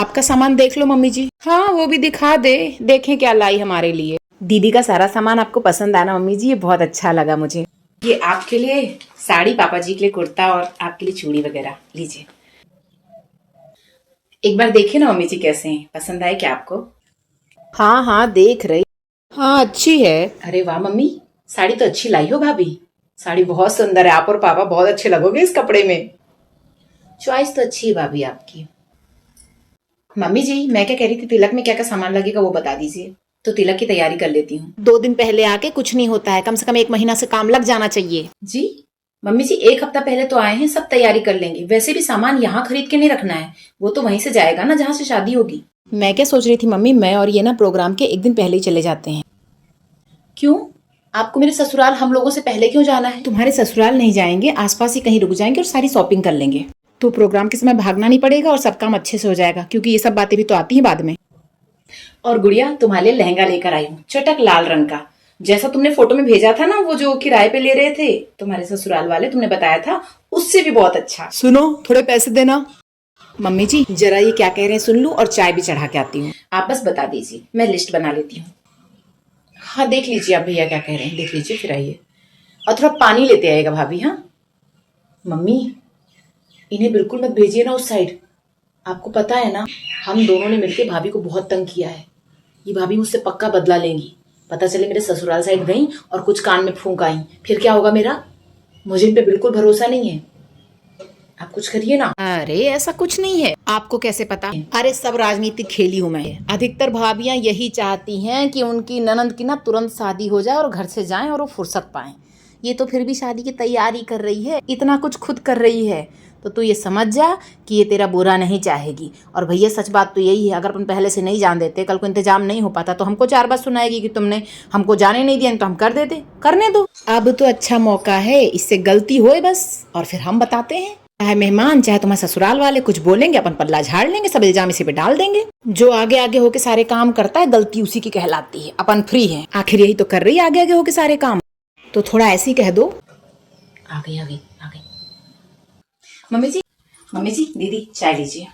आपका सामान देख लो मम्मी जी। हाँ वो भी दिखा दे, देखें क्या लाई हमारे लिए। दीदी का सारा सामान आपको पसंद आना मम्मी जी, ये बहुत अच्छा लगा मुझे। ये आपके लिए साड़ी, पापा जी के लिए कुर्ता और आपके लिए चूड़ी वगैरह, लीजिए। एक बार देखिए ना मम्मी जी कैसे हैं, पसंद आए क्या आपको? हाँ हाँ देख रही। हाँ अच्छी है। अरे वाह मम्मी, साड़ी तो अच्छी लाई हो भाभी। साड़ी बहुत सुंदर है, आप और पापा बहुत अच्छे लगोगे इस कपड़े में। चॉइस तो अच्छी है भाभी आपकी। मम्मी जी मैं क्या कह रही थी, तिलक में क्या क्या सामान लगेगा वो बता दीजिए, तो तिलक की तैयारी कर लेती हूँ। 2 दिन पहले आके कुछ नहीं होता है, कम से कम 1 महीना से काम लग जाना चाहिए। जी मम्मी जी 1 हफ्ता पहले तो आए हैं, सब तैयारी कर लेंगे। वैसे भी सामान यहाँ खरीद के नहीं रखना है, वो तो वहीं से जाएगा ना जहाँ से शादी होगी। मैं क्या सोच रही थी मम्मी, मैं और ये ना प्रोग्राम के 1 दिन पहले ही चले जाते हैं। क्यों? आपको मेरे ससुराल हम लोगों से पहले क्यों जाना है? तुम्हारे ससुराल नहीं जाएंगे, आसपास ही कहीं रुक जाएंगे और सारी शॉपिंग कर लेंगे, तो प्रोग्राम के समय भागना नहीं पड़ेगा और सब काम अच्छे से हो जाएगा, क्योंकि ये सब बातें भी तो आती हैं बाद में। और गुड़िया तुम्हारे लिए लहंगा लेकर आई हूँ, चटक लाल रंग का, जैसा तुमने फोटो में भेजा था ना, वो जो किराए पे ले रहे थे तुम्हारे ससुराल वाले, तुमने बताया था, उससे भी बहुत अच्छा। सुनो थोड़े पैसे देना। मम्मी जी जरा ये क्या कह रहे हैं सुन लूं, और चाय भी चढ़ा के आती हूँ। आप बस बता दीजिए, मैं लिस्ट बना लेती हूँ। हाँ देख लीजिए आप भैया क्या कह रहे हैं, देख लीजिए फिर आइए। और थोड़ा पानी लेते आएगा भाभी। हाँ मम्मी इन्हें बिल्कुल मत भेजिए ना उस साइड, आपको पता है ना हम दोनों ने मिलकर भाभी को बहुत तंग किया है, ये भाभी मुझसे पक्का बदला लेंगी। पता चले मेरे ससुराल साइड गई और कुछ कान में फूंक आई, फिर क्या होगा मेरा? मुझे इन पे बिल्कुल भरोसा नहीं है, आप कुछ करिए ना। अरे ऐसा कुछ नहीं है, आपको कैसे पता? अरे सब राजनीतिक खेली हूँ मैं। अधिकतर भाभियां यही चाहती हैं कि उनकी ननंद की ना तुरंत शादी हो जाए और घर से जाएं और वो फुर्सत पाएं। ये तो फिर भी शादी की तैयारी कर रही है, इतना कुछ खुद कर रही है, तो तू ये समझ जा कि ये तेरा बुरा नहीं चाहेगी। और भैया सच बात तो यही है, अगर अपन पहले से नहीं जान देते, कल को इंतजाम नहीं हो पाता, तो हमको 4 बार सुनाएगी कि तुमने हमको जाने नहीं दिया, तो हम कर देते। करने दो, अब तो अच्छा मौका है, इससे गलती होए बस और फिर हम बताते हैं। चाहे मेहमान चाहे तुम्हारे ससुराल वाले कुछ बोलेंगे, अपन पल्ला झाड़ लेंगे, सब इल्जाम इसी पे डाल देंगे। जो आगे आगे होके सारे काम करता है गलती उसी की कहलाती है, अपन फ्री हैं, आखिर यही तो कर रही है आगे आगे होके सारे काम, तो थोड़ा ऐसे ही कह दो। आ गई आ गई आ गई। मम्मी जी दीदी चाय लीजिए।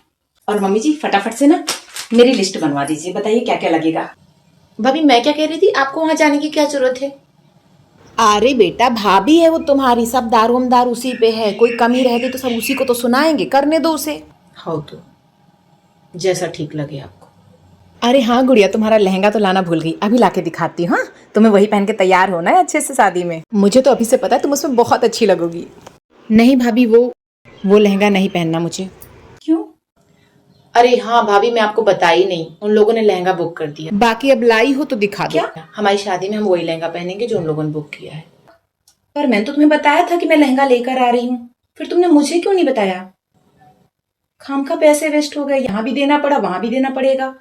और मम्मी जी फटाफट से ना मेरी लिस्ट बनवा दीजिए, बताइए क्या क्या लगेगा। भाभी मैं क्या कह रही थी, आपको वहां जाने की क्या जरूरत है? अरे बेटा भाभी है वो तुम्हारी, सब दारोमदार उसी पे है, कोई कमी रह गई तो सब उसी को तो सुनाएंगे, करने दो उसे। हाँ तो जैसा ठीक लगे आपको। अरे हाँ गुड़िया तुम्हारा लहंगा तो लाना भूल गई, अभी लाके दिखाती हूँ। हाँ तुम्हें वही पहन के तैयार होना है अच्छे से शादी में, मुझे तो अभी से पता है तुम उसमें बहुत अच्छी लगोगी। नहीं भाभी वो लहंगा नहीं पहनना मुझे। क्यों? अरे हाँ भाभी मैं आपको बताई नहीं, उन लोगों ने लहंगा बुक कर दिया। बाकी अब लाई हो तो दिखा दो। क्या? हमारी शादी में हम वही लहंगा पहनेंगे जो उन लोगों ने बुक किया है। पर मैंने तो तुम्हें बताया था कि मैं लहंगा लेकर आ रही हूँ, फिर तुमने मुझे क्यों नहीं बताया? खामखा पैसे वेस्ट हो गए, यहाँ भी देना पड़ा वहां भी देना पड़ेगा।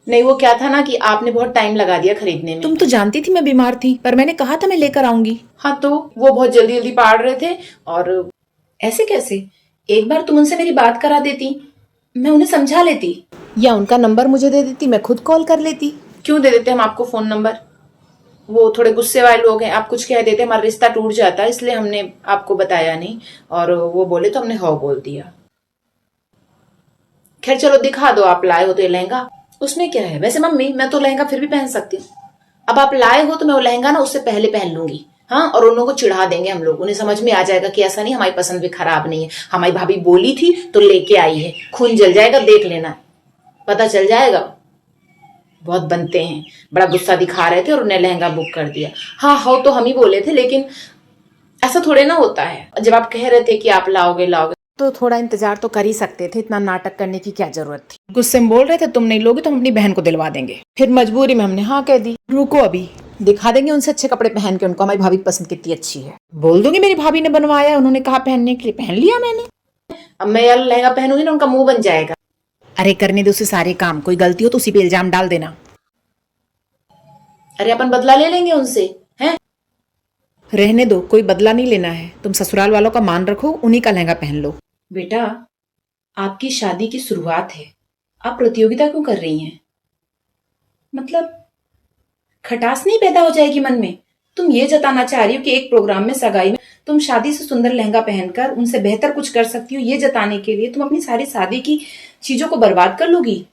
नहीं वो क्या था ना कि आपने बहुत टाइम लगा दिया खरीदने में। तुम तो जानती थी मैं बीमार थी, पर मैंने कहा था मैं लेकर आऊंगी। हाँ तो वो बहुत जल्दी जल्दी पाड़ रहे थे, और ऐसे कैसे? एक बार तुम उनसे मेरी बात करा देती, मैं उन्हें समझा लेती, या उनका नंबर मुझे दे देती, मैं खुद कॉल कर लेती। क्यों दे देते हम आपको फोन नंबर? वो थोड़े गुस्से वाले लोग हैं, आप कुछ कह देते हमारा रिश्ता टूट जाता, इसलिए हमने आपको बताया नहीं, और वो बोले तो हमने हाँ बोल दिया। खैर चलो दिखा दो, आप लाए हो तो ये लहंगा, उसमें क्या है? वैसे मम्मी मैं तो लहंगा फिर भी पहन सकती हूँ, अब आप लाए हो तो मैं वो लहंगा ना उससे पहले पहन लूंगी। हाँ और उन लोगों को चिढ़ा देंगे हम लोग, उन्हें समझ में आ जाएगा कि ऐसा नहीं, हमारी पसंद भी खराब नहीं है, हमारी भाभी बोली थी तो लेके आई है, खून जल जाएगा, देख लेना, पता चल जाएगा। बहुत बनते हैं, बड़ा गुस्सा दिखा रहे थे और उन्हें लहंगा बुक कर दिया। हाँ हाँ तो हम ही बोले थे, लेकिन ऐसा थोड़े ना होता है, जब आप कह रहे थे कि आप लाओगे लाओगे तो थोड़ा इंतजार तो कर ही सकते थे, इतना नाटक करने की क्या जरूरत थी? गुस्से में बोल रहे थे तुम नहीं लोगे तो हम अपनी बहन को दिलवा देंगे, फिर मजबूरी में हमने हाँ कह दी। रुको अभी दिखा देंगे उनसे अच्छे कपड़े पहन के उनको, हमारी भाभी की पसंद कितनी अच्छी है, बोल दूंगी मेरी भाभी ने बनवाया, उन्होंने कहा पहनने के लिए, पहन लिया मैंने। अब मैं यार लहंगा पहनूंगी ना उनका मुंह बन जाएगा। अरे करने दो उसे सारे काम, कोई गलती हो तो उसी पे इल्जाम डाल देना। अरे अपन बदला ले लेंगे उनसे, हैं? रहने दो, कोई बदला नहीं लेना है, तुम ससुराल वालों का मान रखो, उन्हीं का लहंगा पहन लो। बेटा आपकी शादी की शुरुआत है, आप प्रतियोगिता क्यों कर रही हैं? मतलब खटास नहीं पैदा हो जाएगी मन में? तुम ये जताना चाह रही हो कि एक प्रोग्राम में, सगाई में, तुम शादी से सुंदर लहंगा पहनकर उनसे बेहतर कुछ कर सकती हो, ये जताने के लिए तुम अपनी सारी शादी की चीजों को बर्बाद कर लोगी।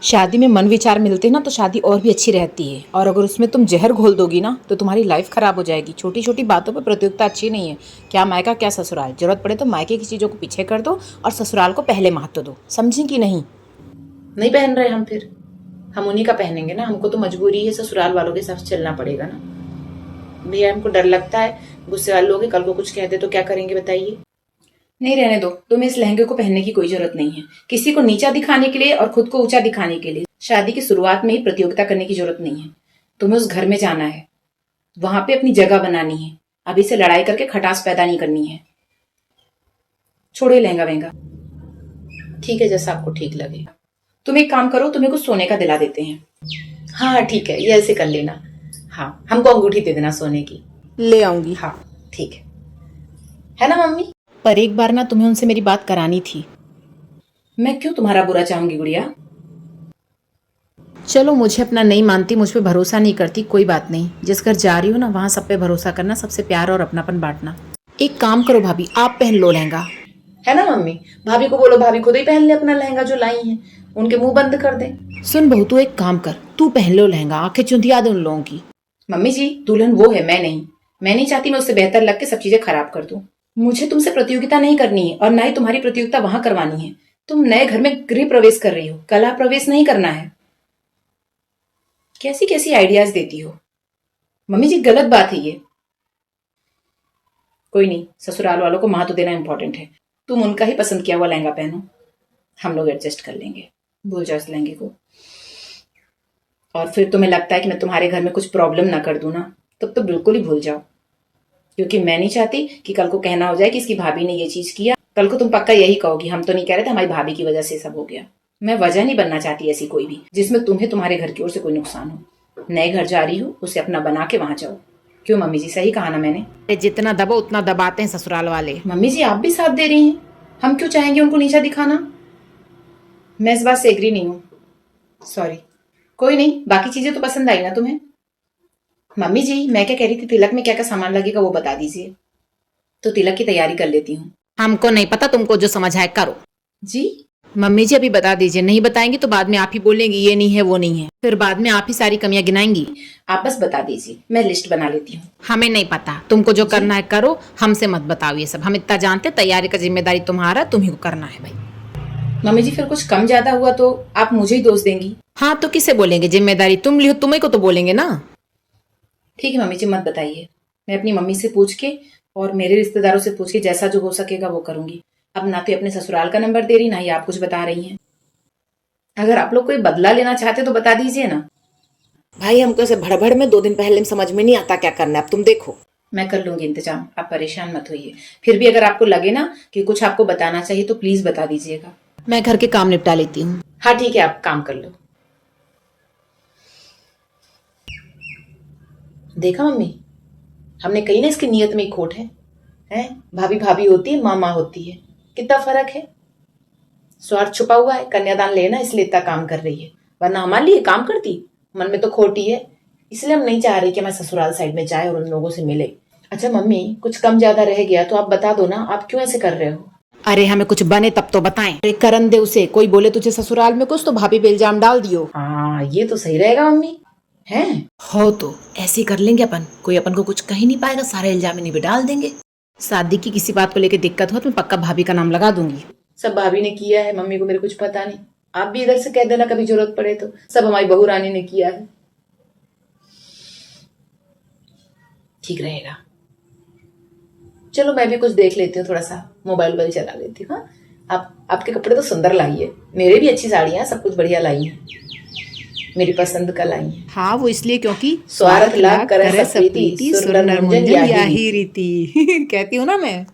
शादी में मन विचार मिलते ना तो शादी और भी अच्छी रहती है, और अगर उसमें तुम जहर घोल दोगी ना तो तुम्हारी लाइफ खराब हो जाएगी। छोटी छोटी बातों पर प्रतियोगिता अच्छी नहीं है। क्या मायका क्या ससुराल, जरूरत पड़े तो मायके की चीजों को पीछे कर दो और ससुराल को पहले महत्व दो, समझी कि नहीं? नहीं पहन रहे हम, फिर हम उन्हीं का पहनेंगे ना, हमको तो मजबूरी है, ससुराल वालों के साथ चलना पड़ेगा ना। भैया हमको डर लगता है गुस्से वाले लोग कल को कुछ कहते तो क्या करेंगे बताइए। नहीं, रहने दो, तुम्हें इस लहंगे को पहनने की कोई जरूरत नहीं है। किसी को नीचा दिखाने के लिए और खुद को ऊंचा दिखाने के लिए शादी की शुरुआत में ही प्रतियोगिता करने की जरूरत नहीं है। तुम्हें उस घर में जाना है, वहां पे अपनी जगह बनानी है, अभी से लड़ाई करके खटास पैदा नहीं करनी है। छोड़ो लहंगा वहंगा, ठीक है जैसा आपको ठीक लगे। तुम एक काम करो, तुम्हें कुछ सोने का दिला देते हैं। हाँ ठीक है, ये ऐसे कर लेना। हाँ, हमको अंगूठी दे देना सोने की। ले आऊंगी। हाँ ठीक है ना मम्मी? पर एक बार ना तुम्हें उनसे मेरी बात करानी थी। मैं क्यों तुम्हारा बुरा चाहूंगी गुड़िया? चलो, मुझे अपना नहीं मानती, मुझ पे भरोसा नहीं करती, कोई बात नहीं। जिस घर जा रही हो ना वहां सब पे भरोसा करना, सबसे प्यार और अपनापन बांटना। एक काम करो भाभी, आप पहन लो लहंगा। है ना मम्मी? भाभी को बोलो भाभी खुद ही पहन ले अपना लहंगा जो लाई है, उनके मुंह बंद कर दे। सुन बहू, तू एक काम कर, तू पहन लो लहंगा, आंखें चुंधिया दे उन लोगों की। मम्मी जी, दुल्हन वो है, मैं नहीं। मैं नहीं चाहती मैं उससे बेहतर लग के सब चीजें खराब कर दूं। मुझे तुमसे प्रतियोगिता नहीं करनी है, और ना ही तुम्हारी प्रतियोगिता वहां करवानी है। तुम नए घर में गृह प्रवेश कर रही हो, कला प्रवेश नहीं करना है। कैसी कैसी आइडियाज देती हो मम्मी जी, गलत बात है ये। कोई नहीं, ससुराल वालों को महत्व देना इंपॉर्टेंट है। तुम उनका ही पसंद किया हुआ लहंगा पहनो, हम लोग एडजस्ट कर लेंगे। भूल जाओ इस लहंगे को। और फिर तुम्हें लगता है कि मैं तुम्हारे घर में कुछ प्रॉब्लम ना कर दूं ना, तब तो बिल्कुल ही भूल जाओ, क्योंकि मैं नहीं चाहती कि कल को कहना हो जाए कि इसकी भाभी ने ये चीज किया। कल को तुम पक्का यही कहोगी, हम तो नहीं कह रहे थे, हमारी भाभी की वजह से सब हो गया। मैं वजह नहीं बनना चाहती ऐसी कोई भी जिसमें तुम्हें तुम्हारे घर की ओर से कोई नुकसान हो। नए घर जा रही हो, उसे अपना बना के वहां जाओ। क्यों मम्मी जी, सही कहा ना मैंने? जितना दबो उतना दबाते हैं ससुराल वाले। मम्मी जी आप भी साथ दे रही हैं, हम क्यों चाहेंगे उनको नीचा दिखाना? मैं इस बात से एग्री नहीं हूँ, सॉरी। कोई नहीं, बाकी चीजें तो पसंद आई ना तुम्हें? मम्मी जी मैं क्या कह रही थी, तिलक में क्या क्या सामान लगेगा वो बता दीजिए, तो तिलक की तैयारी कर लेती हूँ। हमको नहीं पता, तुमको जो समझ आए करो। जी मम्मी जी अभी बता दीजिए, नहीं बताएंगी तो बाद में आप ही बोलेंगी ये नहीं है वो नहीं है, फिर बाद में आप ही सारी कमियां गिनाएंगी। आप बस बता दीजिए, मैं लिस्ट बना लेती हूँ। हमें नहीं पता, तुमको जो करना है करो, हमसे मत बताओ ये सब। हम इतना जानते, तैयारी का जिम्मेदारी तुम्हारा, तुम्ही को करना है भाई। मम्मी जी फिर कुछ कम ज्यादा हुआ तो आप मुझे ही दोष देंगी। हाँ तो किसे बोलेंगे, जिम्मेदारी तुम लियो, तुम्हें को तो बोलेंगे ना। ठीक है मम्मी जी मत बताइए, मैं अपनी मम्मी से पूछ के और मेरे रिश्तेदारों से पूछ के जैसा जो हो सकेगा वो करूंगी। अब ना तो अपने ससुराल का नंबर दे रही, ना ही आप कुछ बता रही हैं। अगर आप लोग कोई बदला लेना चाहते तो बता दीजिए ना। भाई हमको ऐसे भड़बड़ में 2 दिन पहले समझ में नहीं आता क्या करना है, अब तुम देखो। मैं कर लूंगी इंतजाम, आप परेशान मत होइए। फिर भी अगर आपको लगे ना कि कुछ आपको बताना चाहिए तो प्लीज बता दीजिएगा। मैं घर के काम निपटा लेती हूँ। हाँ ठीक है, आप काम कर लो। देखा मम्मी, हमने कही ना इसकी नियत में ही खोट है। हैं? भाभी भाभी होती है, माँ माँ होती है, कितना फर्क है। स्वार्थ छुपा हुआ है, कन्यादान लेना इसलिए इतना काम कर रही है, वरना हमारे लिए काम करती। मन में तो खोटी है, इसलिए हम नहीं चाह रही कि मैं ससुराल साइड में जाए और उन लोगों से मिले। अच्छा मम्मी, कुछ कम ज्यादा रह गया तो आप बता दो ना, आप क्यों ऐसे कर रहे हो? अरे हमें कुछ बने तब तो बताएं। अरे करन दे उसे, कोई बोले तुझे ससुराल में कुछ तो भाभी पे इल्जाम डाल दियो। हाँ ये तो सही रहेगा मम्मी। है हो तो ऐसे ही कर लेंगे अपन, कोई अपन को कुछ कह ही नहीं पाएगा, सारे इल्जाम इन्हीं पे डाल देंगे। शादी की किसी बात को लेकर दिक्कत हो तो मैं पक्का भाभी का नाम लगा दूंगी। सब भाभी ने किया है, मम्मी को मेरे कुछ पता नहीं। आप भी इधर से कह देना कभी जरूरत पड़े तो, सब हमारी बहू रानी ने किया है। ठीक रहेगा। चलो मैं भी कुछ देख लेती हूँ, थोड़ा सा मोबाइल वोबाइल चला लेती हूँ। आप आपके कपड़े तो सुंदर लाई है, मेरे भी अच्छी साड़ियां, सब कुछ बढ़िया लाई है, मेरी पसंद का लाई है। हाँ वो इसलिए क्योंकि स्वार्थ लाख करे सब प्रीति, सुर नर मुंजन याही रीति कहती हूँ ना मैं।